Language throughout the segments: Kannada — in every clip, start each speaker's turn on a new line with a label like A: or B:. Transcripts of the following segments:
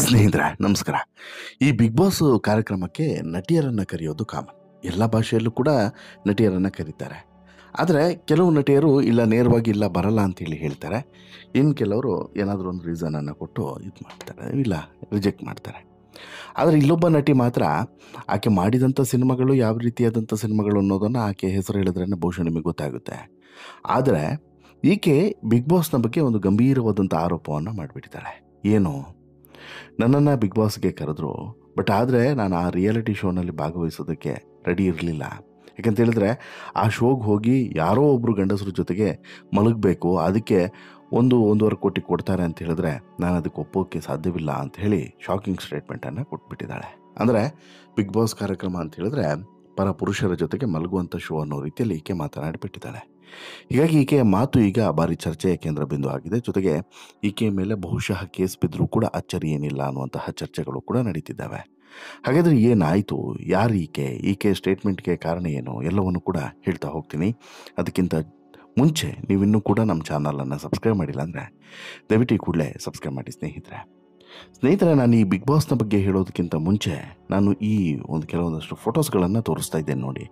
A: ಸ್ನೇಹಿತರೆ ನಮಸ್ಕಾರ. ಈ ಬಿಗ್ ಬಾಸ್ ಕಾರ್ಯಕ್ರಮಕ್ಕೆ ನಟಿಯರನ್ನು ಕರೆಯೋದು ಕಾಮನ್. ಎಲ್ಲ ಭಾಷೆಯಲ್ಲೂ ಕೂಡ ನಟಿಯರನ್ನು ಕರೀತಾರೆ. ಆದರೆ ಕೆಲವು ನಟಿಯರು ಇಲ್ಲ ನೇರವಾಗಿ ಇಲ್ಲ ಬರಲ್ಲ ಅಂತೇಳಿ ಹೇಳ್ತಾರೆ. ಇನ್ನು ಕೆಲವರು ಏನಾದರೂ ಒಂದು ರೀಸನನ್ನು ಕೊಟ್ಟು ಇದು ಮಾಡ್ತಾರೆ, ಇಲ್ಲ ರಿಜೆಕ್ಟ್ ಮಾಡ್ತಾರೆ. ಆದರೆ ಇಲ್ಲೊಬ್ಬ ನಟಿ ಮಾತ್ರ ಆಕೆ ಮಾಡಿದಂಥ ಸಿನಿಮಾಗಳು ಯಾವ ರೀತಿಯಾದಂಥ ಸಿನಿಮಾಗಳು ಅನ್ನೋದನ್ನು ಆಕೆ ಹೆಸರು ಹೇಳಿದ್ರೇ ಬಹುಶಃ ನಿಮಗೆ ಗೊತ್ತಾಗುತ್ತೆ. ಆದರೆ ಈಕೆ ಬಿಗ್ ಬಾಸ್ನ ಬಗ್ಗೆ ಒಂದು ಗಂಭೀರವಾದಂಥ ಆರೋಪವನ್ನು ಮಾಡಿಬಿಟ್ಟಿದ್ದಾಳೆ. ಏನು? ನನ್ನನ್ನು ಬಿಗ್ ಬಾಸ್ಗೆ ಕರೆದ್ರು, ಬಟ್ ಆದರೆ ನಾನು ಆ ರಿಯಾಲಿಟಿ ಶೋನಲ್ಲಿ ಭಾಗವಹಿಸೋದಕ್ಕೆ ರೆಡಿ ಇರಲಿಲ್ಲ. ಯಾಕಂತೇಳಿದ್ರೆ ಆ ಶೋಗೆ ಹೋಗಿ ಯಾರೋ ಒಬ್ಬರು ಗಂಡಸರ ಜೊತೆಗೆ ಮಲಗಬೇಕು, ಅದಕ್ಕೆ 1.5 ಕೋಟಿ ಕೊಡ್ತಾರೆ ಅಂತ ಹೇಳಿದ್ರೆ ನಾನು ಅದಕ್ಕೆ ಒಪ್ಪೋಕ್ಕೆ ಸಾಧ್ಯವಿಲ್ಲ ಅಂತ ಹೇಳಿ ಶಾಕಿಂಗ್ ಸ್ಟೇಟ್ಮೆಂಟನ್ನು ಕೊಟ್ಬಿಟ್ಟಿದ್ದಾಳೆ. ಅಂದರೆ ಬಿಗ್ ಬಾಸ್ ಕಾರ್ಯಕ್ರಮ ಅಂತ ಹೇಳಿದ್ರೆ ಪರ ಪುರುಷರ ಜೊತೆಗೆ ಮಲಗುವಂಥ ಶೋ ಅನ್ನೋ ರೀತಿಯಲ್ಲಿ ಈಕೆ ಮಾತನಾಡಿಬಿಟ್ಟಿದ್ದಾಳೆ. ಹೀಗಾಗಿ ಈಕೆಯ ಮಾತು ಈಗ ಭಾರಿ ಚರ್ಚೆಯ ಕೇಂದ್ರ ಬಿಂದು ಆಗಿದೆ. ಜೊತೆಗೆ ಈಕೆಯ ಮೇಲೆ ಬಹುಶಃ ಕೇಸ್ ಬಿದ್ದರೂ ಕೂಡ ಅಚ್ಚರಿ ಏನಿಲ್ಲ ಅನ್ನುವಂತಹ ಚರ್ಚೆಗಳು ಕೂಡ ನಡೀತಿದ್ದಾವೆ. ಹಾಗಾದರೆ ಏನಾಯಿತು? ಯಾರು ಈಕೆ ಸ್ಟೇಟ್ಮೆಂಟ್ಗೆ ಕಾರಣ ಏನು? ಎಲ್ಲವನ್ನು ಕೂಡ ಹೇಳ್ತಾ ಹೋಗ್ತೀನಿ. ಅದಕ್ಕಿಂತ ಮುಂಚೆ ನೀವಿನ್ನೂ ಕೂಡ ನಮ್ಮ ಚಾನಲನ್ನು ಸಬ್ಸ್ಕ್ರೈಬ್ ಮಾಡಿಲ್ಲ ಅಂದರೆ ದಯವಿಟ್ಟು ಈ ಕೂಡಲೇ ಸಬ್ಸ್ಕ್ರೈಬ್ ಮಾಡಿ ಸ್ನೇಹಿತರೆ, ನಾನು ಈ ಬಿಗ್ ಬಾಸ್ನ ಬಗ್ಗೆ ಹೇಳೋದಕ್ಕಿಂತ ಮುಂಚೆ ನಾನು ಈ ಕೆಲವೊಂದಷ್ಟು ಫೋಟೋಸ್ಗಳನ್ನು ತೋರಿಸ್ತಾ ಇದ್ದೇನೆ ನೋಡಿ.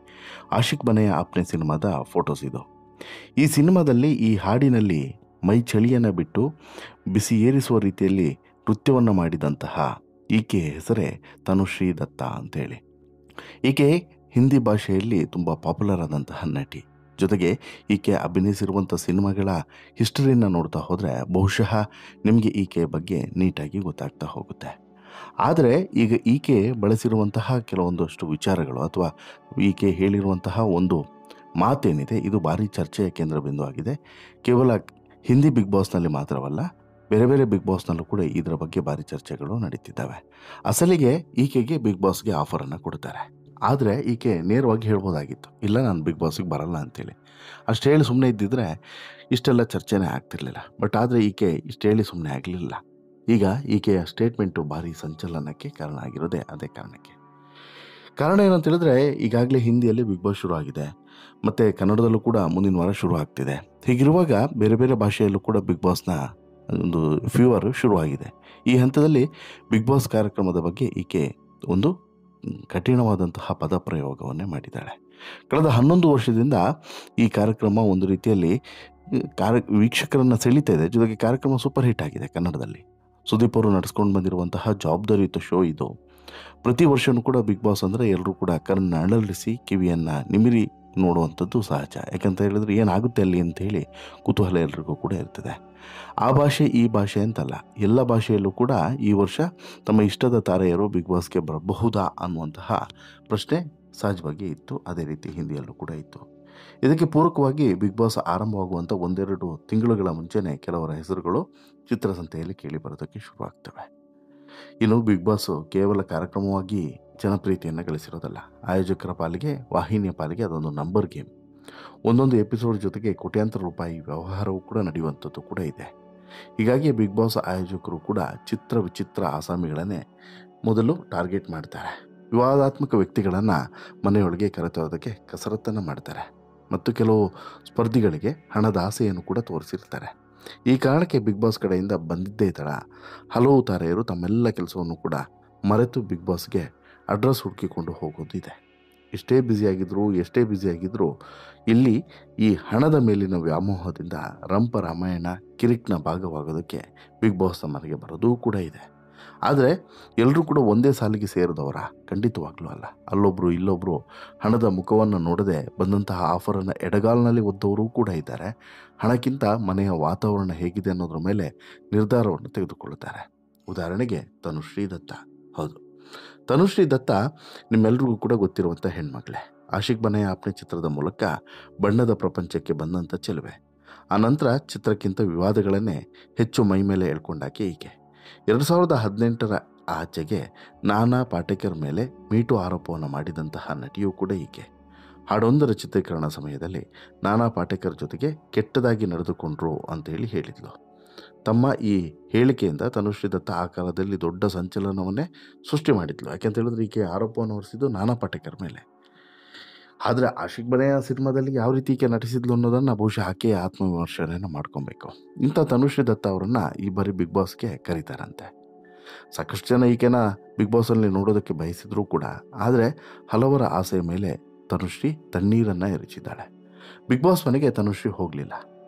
A: ಆಶಿಕ್ ಬನೆಯ ಆಪ್ನೆ ಸಿನಿಮಾದ ಫೋಟೋಸ್ ಇದು. ಈ ಸಿನಿಮಾದಲ್ಲಿ ಈ ಹಾಡಿನಲ್ಲಿ ಮೈ ಚಳಿಯನ್ನು ಬಿಟ್ಟು ಬಿಸಿ ಏರಿಸುವ ರೀತಿಯಲ್ಲಿ ನೃತ್ಯವನ್ನು ಮಾಡಿದಂತಹ ಈಕೆಯ ಹೆಸರೇ ತನುಶ್ರೀ ದತ್ತಾ ಅಂತೇಳಿ. ಈಕೆ ಹಿಂದಿ ಭಾಷೆಯಲ್ಲಿ ತುಂಬ ಪಾಪ್ಯುಲರ್ ಆದಂತಹ ನಟಿ. ಜೊತೆಗೆ ಈಕೆ ಅಭಿನಯಿಸಿರುವಂಥ ಸಿನಿಮಾಗಳ ಹಿಸ್ಟರಿಯನ್ನು ನೋಡ್ತಾ ಹೋದರೆ ಬಹುಶಃ ನಿಮಗೆ ಈಕೆಯ ಬಗ್ಗೆ ನೀಟಾಗಿ ಗೊತ್ತಾಗ್ತಾ ಹೋಗುತ್ತೆ. ಆದರೆ ಈಗ ಈಕೆ ಬಳಸಿರುವಂತಹ ಕೆಲವೊಂದಷ್ಟು ವಿಚಾರಗಳು ಅಥವಾ ಈಕೆ ಹೇಳಿರುವಂತಹ ಒಂದು ಮಾತೇನಿದೆ, ಇದು ಭಾರಿ ಚರ್ಚೆಯ ಕೇಂದ್ರ ಬಿಂದು ಆಗಿದೆ. ಕೇವಲ ಹಿಂದಿ ಬಿಗ್ ಬಾಸ್ನಲ್ಲಿ ಮಾತ್ರವಲ್ಲ, ಬೇರೆ ಬೇರೆ ಬಿಗ್ ಬಾಸ್ನಲ್ಲೂ ಕೂಡ ಇದರ ಬಗ್ಗೆ ಭಾರಿ ಚರ್ಚೆಗಳು ನಡೀತಿದ್ದಾವೆ. ಅಸಲಿಗೆ ಈಕೆಗೆ ಬಿಗ್ ಬಾಸ್ಗೆ ಆಫರನ್ನು ಕೊಡ್ತಾರೆ. ಆದರೆ ಈಕೆ ನೇರವಾಗಿ ಹೇಳ್ಬೋದಾಗಿತ್ತು, ಇಲ್ಲ ನಾನು ಬಿಗ್ ಬಾಸ್ಗೆ ಬರಲ್ಲ ಅಂತೇಳಿ. ಅಷ್ಟು ಹೇಳಿ ಸುಮ್ಮನೆ ಇದ್ದಿದ್ರೆ ಇಷ್ಟೆಲ್ಲ ಚರ್ಚೆನೇ ಆಗ್ತಿರ್ಲಿಲ್ಲ. ಬಟ್ ಆದರೆ ಈಕೆ ಇಷ್ಟು ಹೇಳಿ ಸುಮ್ಮನೆ ಆಗಲಿಲ್ಲ. ಈಗ ಈಕೆಯ ಸ್ಟೇಟ್ಮೆಂಟು ಭಾರಿ ಸಂಚಲನಕ್ಕೆ ಕಾರಣ ಆಗಿರೋದೇ ಅದೇ ಕಾರಣಕ್ಕೆ. ಕಾರಣ ಏನಂತ ಹೇಳಿದ್ರೆ, ಈಗಾಗಲೇ ಹಿಂದಿಯಲ್ಲಿ ಬಿಗ್ ಬಾಸ್ ಶುರು ಆಗಿದೆ, ಮತ್ತು ಕನ್ನಡದಲ್ಲೂ ಕೂಡ ಮುಂದಿನ ವಾರ ಶುರು ಆಗ್ತಿದೆ. ಹೀಗಿರುವಾಗ ಬೇರೆ ಬೇರೆ ಭಾಷೆಯಲ್ಲೂ ಕೂಡ ಬಿಗ್ ಬಾಸ್ನ ಒಂದು ಫೀವರ್ ಶುರುವಾಗಿದೆ. ಈ ಹಂತದಲ್ಲಿ ಬಿಗ್ ಬಾಸ್ ಕಾರ್ಯಕ್ರಮದ ಬಗ್ಗೆ ಈಕೆ ಒಂದು ಕಠಿಣವಾದಂತಹ ಪದಪ್ರಯೋಗವನ್ನೇ ಮಾಡಿದ್ದಾಳೆ. ಕಳೆದ 11 ವರ್ಷದಿಂದ ಈ ಕಾರ್ಯಕ್ರಮ ಒಂದು ರೀತಿಯಲ್ಲಿ ವೀಕ್ಷಕರನ್ನು ಸೆಳೀತಾ ಇದೆ. ಜೊತೆಗೆ ಕಾರ್ಯಕ್ರಮ ಸೂಪರ್ ಹಿಟ್ ಆಗಿದೆ. ಕನ್ನಡದಲ್ಲಿ ಸುದೀಪ್ ಅವರು ನಡೆಸ್ಕೊಂಡು ಬಂದಿರುವಂತಹ ಜವಾಬ್ದಾರಿಯುತ ಶೋ ಇದು. ಪ್ರತಿ ವರ್ಷವೂ ಕೂಡ ಬಿಗ್ ಬಾಸ್ ಅಂದರೆ ಎಲ್ಲರೂ ಕೂಡ ಕಣ್ಣನ್ನು ಅಳಲಿಸಿ ಕಿವಿಯನ್ನು ನಿಮಿರಿ ನೋಡುವಂಥದ್ದು ಸಹಜ. ಯಾಕಂತ ಹೇಳಿದ್ರೆ ಏನಾಗುತ್ತೆ ಅಲ್ಲಿ ಅಂತ ಹೇಳಿ ಕುತೂಹಲ ಎಲ್ರಿಗೂ ಕೂಡ ಇರ್ತದೆ. ಆ ಭಾಷೆ ಈ ಭಾಷೆ ಅಂತಲ್ಲ, ಎಲ್ಲ ಭಾಷೆಯಲ್ಲೂ ಕೂಡ ಈ ವರ್ಷ ತಮ್ಮ ಇಷ್ಟದ ತಾರೆಯರು ಬಿಗ್ ಬಾಸ್ಗೆ ಬರಬಹುದಾ ಅನ್ನುವಂತಹ ಪ್ರಶ್ನೆ ಸಹಜವಾಗಿ ಇತ್ತು. ಅದೇ ರೀತಿ ಹಿಂದಿಯಲ್ಲೂ ಕೂಡ ಇತ್ತು. ಇದಕ್ಕೆ ಪೂರಕವಾಗಿ ಬಿಗ್ ಬಾಸ್ ಆರಂಭವಾಗುವಂಥ 1-2 ತಿಂಗಳುಗಳ ಮುಂಚೆನೇ ಕೆಲವರ ಹೆಸರುಗಳು ಚಿತ್ರಸಂತೆಯಲ್ಲಿ ಕೇಳಿ ಬರೋದಕ್ಕೆ ಶುರುವಾಗ್ತವೆ. ಇನ್ನು ಬಿಗ್ ಬಾಸ್ ಕೇವಲ ಕಾರ್ಯಕ್ರಮವಾಗಿ ಜನಪ್ರಿಯತೆಯನ್ನು ಗಳಿಸಿರೋದಲ್ಲ, ಆಯೋಜಕರ ಪಾಲಿಗೆ, ವಾಹಿನಿಯ ಪಾಲಿಗೆ ಅದೊಂದು ನಂಬರ್ ಗೇಮ್. ಒಂದೊಂದು ಎಪಿಸೋಡ್ ಜೊತೆಗೆ ಕೋಟ್ಯಾಂತರ ರೂಪಾಯಿ ವ್ಯವಹಾರವೂ ಕೂಡ ನಡೆಯುವಂಥದ್ದು ಕೂಡ ಇದೆ. ಹೀಗಾಗಿ ಬಿಗ್ ಬಾಸ್ ಆಯೋಜಕರು ಕೂಡ ವಿಚಿತ್ರ ಆಸಾಮಿಗಳನ್ನೇ ಮೊದಲು ಟಾರ್ಗೆಟ್ ಮಾಡ್ತಾರೆ. ವಿವಾದಾತ್ಮಕ ವ್ಯಕ್ತಿಗಳನ್ನು ಮನೆಯೊಳಗೆ ಕರೆತರೋದಕ್ಕೆ ಕಸರತ್ತನ್ನು ಮಾಡ್ತಾರೆ ಮತ್ತು ಕೆಲವು ಸ್ಪರ್ಧಿಗಳಿಗೆ ಹಣದ ಆಸೆಯನ್ನು ಕೂಡ ತೋರಿಸಿರ್ತಾರೆ. ಈ ಕಾರಣಕ್ಕೆ ಬಿಗ್ ಬಾಸ್ ಕಡೆಯಿಂದ ಬಂದಿದ್ದೇ ತಡ ಹಲವು ತಾರೆಯರು ತಮ್ಮೆಲ್ಲ ಕೆಲಸವನ್ನು ಕೂಡ ಮರೆತು ಬಿಗ್ ಬಾಸ್ಗೆ ಅಡ್ರೆಸ್ ಹುಡುಕಿಕೊಂಡು ಹೋಗೋದಿದೆ. ಎಷ್ಟೇ ಬ್ಯುಸಿಯಾಗಿದ್ದರೂ ಇಲ್ಲಿ ಈ ಹಣದ ಮೇಲಿನ ವ್ಯಾಮೋಹದಿಂದ ರಂಪ ರಾಮಾಯಣ ಕಿರಿಕ್ನ ಭಾಗವಾಗೋದಕ್ಕೆ ಬಿಗ್ ಬಾಸ್ನ ಮನೆಗೆ ಬರೋದೂ ಕೂಡ ಇದೆ. ಆದರೆ ಎಲ್ಲರೂ ಕೂಡ ಒಂದೇ ಸಾಲಿಗೆ ಸೇರಿದವರ ಖಂಡಿತವಾಗ್ಲೂ ಅಲ್ಲ. ಅಲ್ಲೊಬ್ಬರು ಇಲ್ಲೊಬ್ಬರು ಹಣದ ಮುಖವನ್ನು ನೋಡದೆ ಬಂದಂತಹ ಆಫರನ್ನು ಎಡಗಾಲಿನಲ್ಲಿ ಒದ್ದವರೂ ಕೂಡ ಇದ್ದಾರೆ. ಹಣಕ್ಕಿಂತ ಮನೆಯ ವಾತಾವರಣ ಹೇಗಿದೆ ಅನ್ನೋದ್ರ ಮೇಲೆ ನಿರ್ಧಾರವನ್ನು ತೆಗೆದುಕೊಳ್ಳುತ್ತಾರೆ. ಉದಾಹರಣೆಗೆ ತನುಶ್ರೀ ದತ್ತಾ. ಹೌದು, ತನುಶ್ರೀ ದತ್ತಾ ನಿಮ್ಮೆಲ್ರಿಗೂ ಕೂಡ ಗೊತ್ತಿರುವಂಥ ಹೆಣ್ಮಗಳೇ. ಆಶಿಕ್ ಬನೆಯ ಆಪ್ನೆ ಚಿತ್ರದ ಮೂಲಕ ಬಣ್ಣದ ಪ್ರಪಂಚಕ್ಕೆ ಬಂದಂಥ ಚೆಲುವೆ. ಆ ನಂತರ ಚಿತ್ರಕ್ಕಿಂತ ವಿವಾದಗಳನ್ನೇ ಹೆಚ್ಚು ಮೈ ಮೇಲೆ ಎಳ್ಕೊಂಡಾಕೆ ಈಕೆ. 2018ರ ಆಚೆಗೆ ನಾನಾ ಪಾಟೇಕರ್ ಮೇಲೆ ಮೀಟು ಆರೋಪವನ್ನು ಮಾಡಿದಂತಹ ನಟಿಯೂ ಕೂಡ ಈಕೆ. ಹಾಡೊಂದರ ಚಿತ್ರೀಕರಣ ಸಮಯದಲ್ಲಿ ನಾನಾ ಪಾಟೇಕರ್ ಜೊತೆಗೆ ಕೆಟ್ಟದಾಗಿ ನಡೆದುಕೊಂಡ್ರು ಅಂತೇಳಿ ಹೇಳಿದ್ಲು. ತಮ್ಮ ಈ ಹೇಳಿಕೆಯಿಂದ ತನುಶ್ರೀ ದತ್ತಾ ಆ ಕಾಲದಲ್ಲಿ ದೊಡ್ಡ ಸಂಚಲನವನ್ನೇ ಸೃಷ್ಟಿ ಮಾಡಿದ್ಲು. ಯಾಕೆಂತ ಹೇಳಿದ್ರೆ ಈಕೆ ಆರೋಪವನ್ನು ಹೊರಿಸಿದ್ದು ನಾನಾ ಪಾಟೇಕರ್ ಮೇಲೆ. ಆದರೆ ಆಶಿಕ್ ಬನೆಯ ಸಿನಿಮಾದಲ್ಲಿ ಯಾವ ರೀತಿ ಈಕೆ ನಟಿಸಿದ್ಲು ಅನ್ನೋದನ್ನು ಬಹುಶಃ ಆಕೆಯ ಆತ್ಮವಿಮರ್ಶೆಯನ್ನು ಮಾಡ್ಕೊಬೇಕು. ಇಂಥ ತನುಶ್ರೀ ದತ್ತಾ ಅವರನ್ನು ಈ ಬಾರಿ ಬಿಗ್ ಬಾಸ್ಗೆ ಕರೀತಾರಂತೆ. ಸಾಕಷ್ಟು ಜನ ಈಕೆನ ಬಿಗ್ ಬಾಸಲ್ಲಿ ನೋಡೋದಕ್ಕೆ ಬಯಸಿದ್ರೂ ಕೂಡ, ಆದರೆ ಹಲವರ ಆಸೆಯ ಮೇಲೆ ತನುಶ್ರೀ ತಣ್ಣೀರನ್ನು ಎರಚಿದ್ದಾಳೆ. ಬಿಗ್ ಬಾಸ್ ಮನೆಗೆ ತನುಶ್ರೀ ಹೋಗಲಿಲ್ಲ.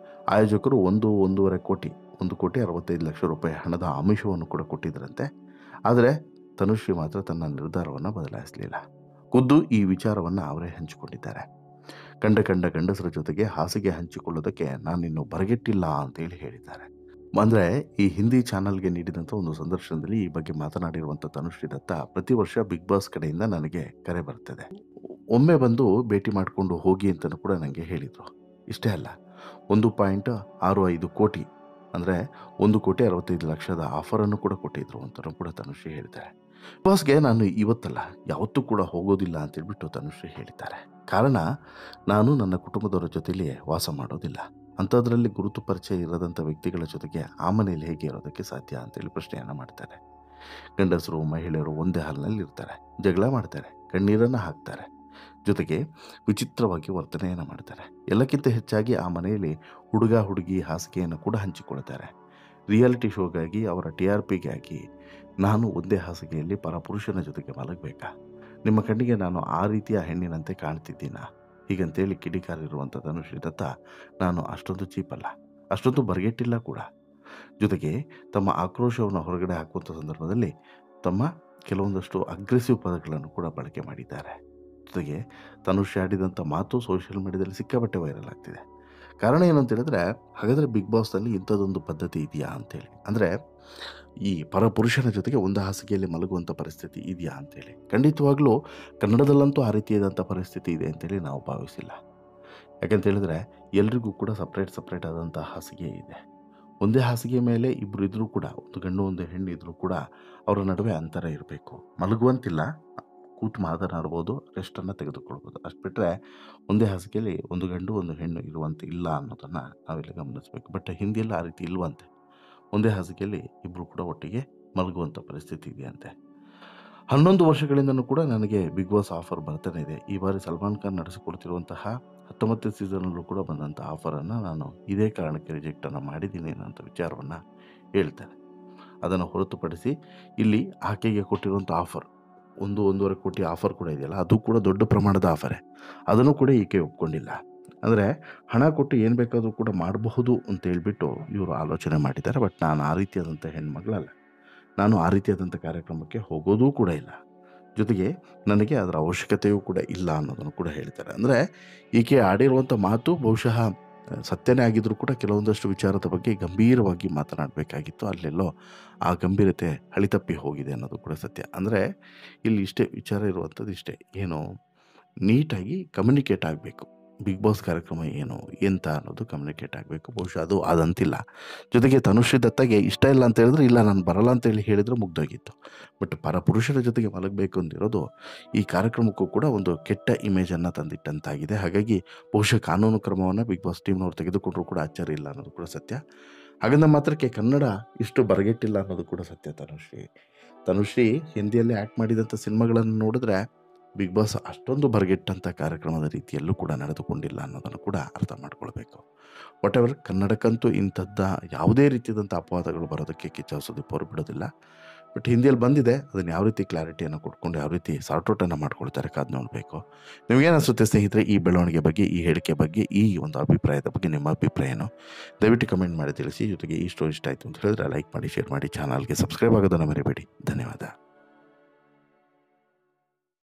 A: ಆಯೋಜಕರು 1.5 ಕೋಟಿ 1,65,00,000 ರೂಪಾಯಿ ಹಣದ ಆಮಿಷವನ್ನು ಕೂಡ ಕೊಟ್ಟಿದ್ದರಂತೆ. ಆದರೆ ತನುಶ್ರೀ ಮಾತ್ರ ತನ್ನ ನಿರ್ಧಾರವನ್ನು ಬದಲಾಯಿಸಲಿಲ್ಲ. ಖುದ್ದು ಈ ವಿಚಾರವನ್ನು ಅವರೇ ಹಂಚಿಕೊಂಡಿದ್ದಾರೆ. ಕಂಡ ಗಂಡಸರ ಜೊತೆಗೆ ಹಾಸಿಗೆ ಹಂಚಿಕೊಳ್ಳೋದಕ್ಕೆ ನಾನಿನ್ನು ಬರಗೆಟ್ಟಿಲ್ಲ ಅಂತೇಳಿ ಹೇಳಿದ್ದಾರೆ. ಅಂದರೆ ಈ ಹಿಂದಿ ಚಾನಲ್ಗೆ ನೀಡಿದಂಥ ಒಂದು ಸಂದರ್ಶನದಲ್ಲಿ ಈ ಬಗ್ಗೆ ಮಾತನಾಡಿರುವಂಥ ತನುಶ್ರೀ ದತ್ತ ಪ್ರತಿ ವರ್ಷ ಬಿಗ್ ಬಾಸ್ ಕಡೆಯಿಂದ ನನಗೆ ಕರೆ ಬರ್ತದೆ, ಒಮ್ಮೆ ಬಂದು ಭೇಟಿ ಮಾಡಿಕೊಂಡು ಹೋಗಿ ಅಂತಲೂ ಕೂಡ ನನಗೆ ಹೇಳಿದರು. ಇಷ್ಟೇ ಅಲ್ಲ, 1.65 ಕೋಟಿ ಅಂದರೆ 1,65,00,000 ಆಫರನ್ನು ಕೂಡ ಕೊಟ್ಟಿದ್ರು ಅಂತಲೂ ಕೂಡ ತನುಶ್ರೀ ಹೇಳಿದ್ದಾರೆ. ಬಿಗ್ ಬಾಸ್ಗೆ ನಾನು ಇವತ್ತಲ್ಲ ಯಾವತ್ತೂ ಕೂಡ ಹೋಗೋದಿಲ್ಲ ಅಂತೇಳ್ಬಿಟ್ಟು ತನುಶ್ರೀ ಹೇಳಿದ್ದಾರೆ. ಕಾರಣ, ನಾನು ನನ್ನ ಕುಟುಂಬದವರ ಜೊತೆಲಿ ವಾಸ ಮಾಡೋದಿಲ್ಲ, ಅಂಥದ್ರಲ್ಲಿ ಗುರುತು ಪರಿಚಯ ಇರದಂಥ ವ್ಯಕ್ತಿಗಳ ಜೊತೆಗೆ ಆ ಮನೆಯಲ್ಲಿ ಹೇಗೆ ಇರೋದಕ್ಕೆ ಸಾಧ್ಯ ಅಂತೇಳಿ ಪ್ರಶ್ನೆಯನ್ನು ಮಾಡ್ತಾರೆ. ಗಂಡಸರು ಮಹಿಳೆಯರು ಒಂದೇ ಹಾಲಿನಲ್ಲಿ ಇರ್ತಾರೆ, ಜಗಳ ಮಾಡ್ತಾರೆ, ಕಣ್ಣೀರನ್ನು ಹಾಕ್ತಾರೆ, ಜೊತೆಗೆ ವಿಚಿತ್ರವಾಗಿ ವರ್ತನೆಯನ್ನು ಮಾಡ್ತಾರೆ. ಎಲ್ಲಕ್ಕಿಂತ ಹೆಚ್ಚಾಗಿ ಆ ಮನೆಯಲ್ಲಿ ಹುಡುಗ ಹುಡುಗಿ ಹಾಸಿಗೆಯನ್ನು ಕೂಡ ಹಂಚಿಕೊಳ್ತಾರೆ. ರಿಯಾಲಿಟಿ ಶೋಗಾಗಿ, ಅವರ TRPಗಾಗಿ ನಾನು ಒಂದೇ ಹಾಸಿಗೆಯಲ್ಲಿ ಪರಪುರುಷನ ಜೊತೆಗೆ ಮಲಗಬೇಕಾ? ನಿಮ್ಮ ಕಣ್ಣಿಗೆ ನಾನು ಆ ರೀತಿಯ ಹೆಣ್ಣಿನಂತೆ ಕಾಣ್ತಿದ್ದೀನಾ? ಹೀಗಂತೇಳಿ ಕಿಡಿಕಾರಿರುವಂಥ ತನುಶ್ರೀ ದತ್ತ, ನಾನು ಅಷ್ಟೊಂದು ಚೀಪಲ್ಲ, ಅಷ್ಟೊಂದು ಬರಗೆಟ್ಟಿಲ್ಲ ಕೂಡ. ಜೊತೆಗೆ ತಮ್ಮ ಆಕ್ರೋಶವನ್ನು ಹೊರಗಡೆ ಹಾಕುವಂಥ ಸಂದರ್ಭದಲ್ಲಿ ತಮ್ಮ ಕೆಲವೊಂದಷ್ಟು ಅಗ್ರೆಸಿವ್ ಪದಗಳನ್ನು ಕೂಡ ಬಳಕೆ ಮಾಡಿದ್ದಾರೆ. ಜೊತೆಗೆ ತನುಶ್ರೀ ಆಡಿದಂಥ ಮಾತು ಸೋಷಿಯಲ್ ಮೀಡಿಯಾದಲ್ಲಿ ಸಿಕ್ಕಾಪಟ್ಟೆ ವೈರಲ್ ಆಗ್ತಿದೆ. ಕಾರಣ ಏನಂತ ಹೇಳಿದ್ರೆ, ಹಾಗಾದರೆ ಬಿಗ್ ಬಾಸ್ನಲ್ಲಿ ಇಂಥದ್ದೊಂದು ಪದ್ಧತಿ ಇದೆಯಾ ಅಂತೇಳಿ, ಅಂದರೆ ಈ ಪರಪುರುಷನ ಜೊತೆಗೆ ಒಂದು ಹಾಸಿಗೆಯಲ್ಲಿ ಮಲಗುವಂಥ ಪರಿಸ್ಥಿತಿ ಇದೆಯಾ ಅಂತೇಳಿ. ಖಂಡಿತವಾಗ್ಲೂ ಕನ್ನಡದಲ್ಲಂತೂ ಆ ರೀತಿಯಾದಂಥ ಪರಿಸ್ಥಿತಿ ಇದೆ ಅಂತೇಳಿ ನಾವು ಭಾವಿಸಿಲ್ಲ. ಯಾಕಂತ ಹೇಳಿದ್ರೆ ಎಲ್ರಿಗೂ ಕೂಡ ಸಪ್ರೇಟ್ ಆದಂಥ ಹಾಸಿಗೆ ಇದೆ. ಒಂದೇ ಹಾಸಿಗೆ ಮೇಲೆ ಇಬ್ಬರು ಇದ್ದರೂ ಕೂಡ, ಒಂದು ಗಂಡು ಒಂದು ಹೆಣ್ಣು ಇದ್ದರೂ ಕೂಡ ಅವರ ನಡುವೆ ಅಂತರ ಇರಬೇಕು. ಮಲಗುವಂತಿಲ್ಲ, ಕೂತು ಮಾತನಾಡ್ಬೋದು, ರೆಸ್ಟನ್ನು ತೆಗೆದುಕೊಳ್ಬೋದು. ಅಷ್ಟು ಬಿಟ್ಟರೆ ಒಂದೇ ಹಾಸಿಗೆಯಲ್ಲಿ ಒಂದು ಗಂಡು ಒಂದು ಹೆಣ್ಣು ಇರುವಂತೆ ಇಲ್ಲ ಅನ್ನೋದನ್ನು ನಾವಿಲ್ಲಿ ಗಮನಿಸಬೇಕು. ಬಟ್ ಹಿಂದಿಯಲ್ಲಿ ಆ ರೀತಿ ಇಲ್ವಂತೆ. ಒಂದೇ ಹಾಸಿಗೆಯಲ್ಲಿ ಇಬ್ಬರು ಕೂಡ ಒಟ್ಟಿಗೆ ಮಲಗುವಂಥ ಪರಿಸ್ಥಿತಿ ಇದೆಯಂತೆ. 11 ವರ್ಷಗಳಿಂದನೂ ಕೂಡ ನನಗೆ ಬಿಗ್ ಬಾಸ್ ಆಫರ್ ಬರ್ತಾನೆ ಇದೆ. ಈ ಬಾರಿ ಸಲ್ಮಾನ್ ಖಾನ್ ನಡೆಸಿಕೊಡ್ತಿರುವಂತಹ 19ನೇ ಸೀಸನಲ್ಲೂ ಕೂಡ ಬಂದಂಥ ಆಫರನ್ನು ನಾನು ಇದೇ ಕಾರಣಕ್ಕೆ ರಿಜೆಕ್ಟನ್ನು ಮಾಡಿದ್ದೀನಿ ಅನ್ನೋಂಥ ವಿಚಾರವನ್ನು ಹೇಳ್ತಾರೆ. ಅದನ್ನು ಹೊರತುಪಡಿಸಿ ಇಲ್ಲಿ ಆಕೆಗೆ ಕೊಟ್ಟಿರುವಂಥ ಆಫರ್ 1.5 ಕೋಟಿ ಆಫರ್ ಕೂಡ ಇದೆಯಲ್ಲ, ಅದು ಕೂಡ ದೊಡ್ಡ ಪ್ರಮಾಣದ ಆಫರೇ. ಅದನ್ನು ಕೂಡ ಈಕೆ ಒಪ್ಕೊಂಡಿಲ್ಲ. ಅಂದರೆ ಹಣ ಕೊಟ್ಟು ಏನು ಬೇಕಾದರೂ ಕೂಡ ಮಾಡಬಹುದು ಅಂತ ಹೇಳ್ಬಿಟ್ಟು ಇವರು ಆಲೋಚನೆ ಮಾಡಿದ್ದಾರೆ. ಬಟ್ ನಾನು ಆ ರೀತಿಯಾದಂಥ ಹೆಣ್ಮಗಳಲ್ಲ, ನಾನು ಆ ರೀತಿಯಾದಂಥ ಕಾರ್ಯಕ್ರಮಕ್ಕೆ ಹೋಗೋದೂ ಕೂಡ ಇಲ್ಲ, ಜೊತೆಗೆ ನನಗೆ ಅದರ ಅವಶ್ಯಕತೆಯೂ ಕೂಡ ಇಲ್ಲ ಅನ್ನೋದನ್ನು ಕೂಡ ಹೇಳ್ತಾರೆ. ಅಂದರೆ ಈಕೆ ಆಡಿರುವಂಥ ಮಾತು ಬಹುಶಃ ಸತ್ಯನೇ ಆಗಿದ್ರೂ ಕೂಡ ಕೆಲವೊಂದಷ್ಟು ವಿಚಾರದ ಬಗ್ಗೆ ಗಂಭೀರವಾಗಿ ಮಾತನಾಡಬೇಕಾಗಿತ್ತು. ಅಲ್ಲೆಲ್ಲೋ ಆ ಗಂಭೀರತೆ ಹಳಿತಪ್ಪಿ ಹೋಗಿದೆ ಅನ್ನೋದು ಕೂಡ ಸತ್ಯ. ಅಂದರೆ ಇಲ್ಲಿ ಇಷ್ಟೇ ವಿಚಾರ ಇರುವಂಥದ್ದು, ಇಷ್ಟೇ, ಏನು ನೀಟಾಗಿ ಕಮ್ಯುನಿಕೇಟ್ ಆಗಬೇಕು. ಬಿಗ್ ಬಾಸ್ ಕಾರ್ಯಕ್ರಮ ಏನು ಎಂತ ಅನ್ನೋದು ಕಮ್ಯುನಿಕೇಟ್ ಆಗಬೇಕು. ಬಹುಶಃ ಅದು ಅದಂತಿಲ್ಲ. ಜೊತೆಗೆ ತನುಶ್ರೀ ದತ್ತಗೆ ಇಷ್ಟ ಇಲ್ಲ ಅಂತ ಹೇಳಿದ್ರೆ, ಇಲ್ಲ ನಾನು ಬರಲ್ಲ ಅಂತೇಳಿ ಹೇಳಿದ್ರೆ ಮುಗ್ದೋಗಿತ್ತು. ಬಟ್ ಪರಪುರುಷರ ಜೊತೆಗೆ ಮಲಗಬೇಕು ಅಂದಿರೋದು ಈ ಕಾರ್ಯಕ್ರಮಕ್ಕೂ ಕೂಡ ಒಂದು ಕೆಟ್ಟ ಇಮೇಜನ್ನು ತಂದಿಟ್ಟಂತಾಗಿದೆ. ಹಾಗಾಗಿ ಬಹುಶಃ ಕಾನೂನು ಕ್ರಮವನ್ನು ಬಿಗ್ ಬಾಸ್ ಟೀಮ್ನವ್ರು ತೆಗೆದುಕೊಂಡ್ರೂ ಕೂಡ ಆಶ್ಚರ್ಯ ಇಲ್ಲ ಅನ್ನೋದು ಕೂಡ ಸತ್ಯ. ಹಾಗಂದ ಮಾತ್ರಕ್ಕೆ ಕನ್ನಡ ಇಷ್ಟು ಬರಗೆಟ್ಟಿಲ್ಲ ಅನ್ನೋದು ಕೂಡ ಸತ್ಯ. ತನುಶ್ರೀ ಹಿಂದಿಯಲ್ಲಿ ಆ್ಯಕ್ಟ್ ಮಾಡಿದಂಥ ಸಿನಿಮಾಗಳನ್ನು ನೋಡಿದ್ರೆ ಬಿಗ್ ಬಾಸ್ ಅಷ್ಟೊಂದು ಬರಗೆಟ್ಟಂಥ ಕಾರ್ಯಕ್ರಮದ ರೀತಿಯಲ್ಲೂ ಕೂಡ ನಡೆದುಕೊಂಡಿಲ್ಲ ಅನ್ನೋದನ್ನು ಕೂಡ ಅರ್ಥ ಮಾಡ್ಕೊಳ್ಬೇಕು. ವಾಟ್ ಎವರ್, ಕನ್ನಡಕ್ಕಂತೂ ಇಂಥದ್ದ ಯಾವುದೇ ರೀತಿಯಾದಂಥ ಅಪವಾದಗಳು ಬರೋದಕ್ಕೆ ಕಿಚ್ಚ ಸುದೀಪ್ ಅವರು ಬಿಡೋದಿಲ್ಲ. ಬಟ್ ಹಿಂದಿಯಲ್ಲಿ ಬಂದಿದೆ, ಅದನ್ನು ಯಾವ ರೀತಿ ಕ್ಲಾರಿಟಿಯನ್ನು ಕೊಟ್ಕೊಂಡು ಯಾವ ರೀತಿ ಸಾರ್ಟ್ಔಟನ್ನು ಮಾಡ್ಕೊಳ್ತಾರೆ ಕಾದು ನೋಡಬೇಕು. ನಿಮಗೇನು ಅನಿಸುತ್ತೆ ಸ್ನೇಹಿತರೆ ಈ ಬೆಳವಣಿಗೆ ಬಗ್ಗೆ, ಈ ಹೇಳಿಕೆ ಬಗ್ಗೆ, ಈ ಒಂದು ಅಭಿಪ್ರಾಯದ ಬಗ್ಗೆ ನಿಮ್ಮ ಅಭಿಪ್ರಾಯನೋ ದಯವಿಟ್ಟು ಕಮೆಂಟ್ ಮಾಡಿ ತಿಳಿಸಿ. ಜೊತೆಗೆ ಈ ಸ್ಟೋರಿ ಇಷ್ಟ ಆಯಿತು ಅಂತ ಹೇಳಿದ್ರೆ ಲೈಕ್ ಮಾಡಿ, ಶೇರ್ ಮಾಡಿ, ಚಾನಲ್ಗೆ ಸಬ್ಸ್ಕ್ರೈಬ್ ಆಗೋದನ್ನು ಮರಿಬೇಡಿ. ಧನ್ಯವಾದ.